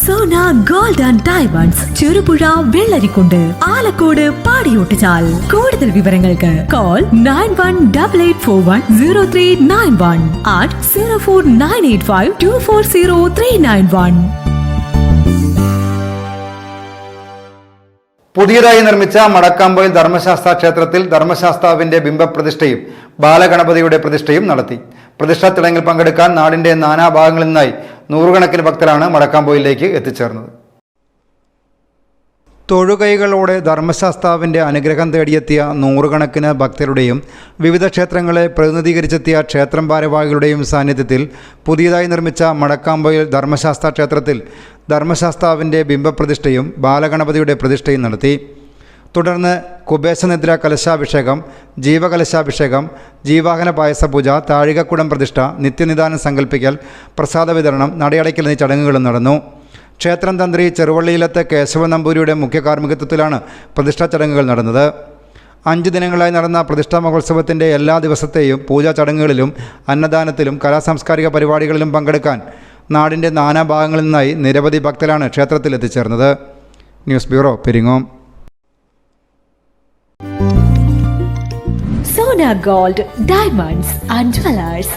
Sona gold and diamonds, Cherupuzha, Vellarikundu, Alakode, Padiyottuchal. കൂടുതൽ വിവരങ്ങൾക്ക് call 9188410391 04985240391. പുതിയതായി നിർമ്മിച്ച മടക്കാമ്പോയിൽ ധർമ്മശാസ്ത്ര ക്ഷേത്രത്തിൽ ധർമ്മശാസ്താവിന്റെ ബിംബപ്രതിഷ്ഠയും ബാലഗണപതിയുടെ പ്രതിഷ്ഠയും നടത്തി. പ്രതിഷ്ഠാ ചടങ്ങിൽ പങ്കെടുക്കാൻ നാടിന്റെ നാനാഭാഗങ്ങളിൽ നിന്നായി നൂറുകണക്കിന് ഭക്തരാണ് മടക്കാമ്പോയിലേക്ക് എത്തിച്ചേർന്നത്. തൊഴുകൈകളോടെ ധർമ്മശാസ്താവിന്റെ അനുഗ്രഹം തേടിയെത്തിയ നൂറുകണക്കിന് ഭക്തരുടെയും വിവിധ ക്ഷേത്രങ്ങളെ പ്രതിനിധീകരിച്ചെത്തിയ ക്ഷേത്രം ഭാരവാഹികളുടെയും സാന്നിധ്യത്തിൽ പുതിയതായി നിർമ്മിച്ച മടക്കാമ്പോയിൽ ധർമ്മശാസ്ത്ര ക്ഷേത്രത്തിൽ ധർമ്മശാസ്താവിന്റെ ബിംബപ്രതിഷ്ഠയും ബാലഗണപതിയുടെ പ്രതിഷ്ഠയും നടത്തി. തുടർന്ന് കുബേശനിദ്ര കലശാഭിഷേകം, ജീവകലശാഭിഷേകം, ജീവാഹന പായസപൂജ, താഴികക്കുടം പ്രതിഷ്ഠ, നിത്യനിദാനം സങ്കല്പിക്കൽ, പ്രസാദ വിതരണം, നടയടയ്ക്കൽ എന്നീ ചടങ്ങുകളും നടന്നു. ക്ഷേത്രം തന്ത്രി ചെറുവള്ളിയിലത്തെ കേശവ നമ്പൂരിയുടെ മുഖ്യ കാർമ്മികത്വത്തിലാണ് പ്രതിഷ്ഠാ ചടങ്ങുകൾ നടന്നത്. 5 ദിനങ്ങളായി നടന്ന പ്രതിഷ്ഠാ മഹോത്സവത്തിൻ്റെ എല്ലാ ദിവസത്തെയും പൂജാ ചടങ്ങുകളിലും അന്നദാനത്തിലും കലാസാംസ്കാരിക പരിപാടികളിലും പങ്കെടുക്കാൻ നാടിൻ്റെ നാനാഭാഗങ്ങളിൽ നിന്നായി നിരവധി ഭക്തരാണ് ക്ഷേത്രത്തിൽ എത്തിച്ചേർന്നത്. News bureau, Peringome. Sona gold, diamonds and jewellers.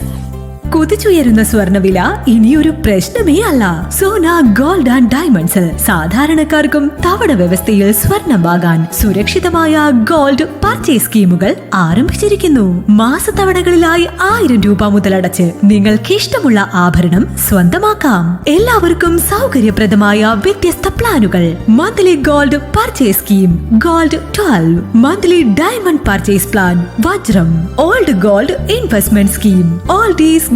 കുതിച്ചുയരുന്ന സ്വർണ്ണവില ഇനിയൊരു പ്രശ്നമേ അല്ല. സോന ഗോൾഡ് ആൻഡ് ഡയമണ്ട്സിൽ സാധാരണക്കാർക്കും തവണ വ്യവസ്ഥയിൽ സ്വർണം വാങ്ങാൻ സുരക്ഷിതമായ ഗോൾഡ് പർച്ചേസ് സ്കീമുകൾ ആരംഭിച്ചിരിക്കുന്നു. മാസത്തവണകളിലായി 1000 രൂപ മുതലടച്ച് നിങ്ങൾക്ക് ഇഷ്ടമുള്ള ആഭരണം സ്വന്തമാക്കാം. എല്ലാവർക്കും സൗകര്യപ്രദമായ വ്യത്യസ്ത പ്ലാനുകൾ. Monthly gold purchase scheme, gold 12, monthly diamond purchase plan, വജ്രം, old gold investment scheme, oldies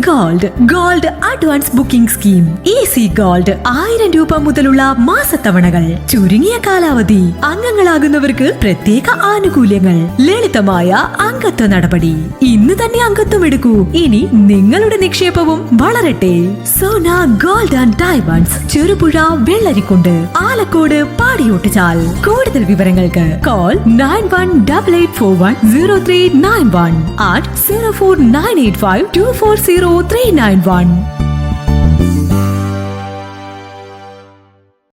gold advance booking scheme, easy gold 1000 രൂപ മുതലുള്ള മാസത്തവണകൾ, ചുരുങ്ങിയ കാലാവധി, അംഗങ്ങളാകുന്നവർക്ക് പ്രത്യേക ആനുകൂല്യങ്ങൾ, ലളിതമായ അംഗത്വ നടപടി. ഇന്ന് തന്നെ അംഗത്വം എടുക്കൂ. ഇനി നിങ്ങളുടെ നിക്ഷേപവും വളരട്ടെ. Sona gold and diamonds, Cherupuzha, Vellarikundu, Alakode, Padiyottuchal. കൂടുതൽ വിവരങ്ങൾക്ക് കോൾ 9188410391 04985240391.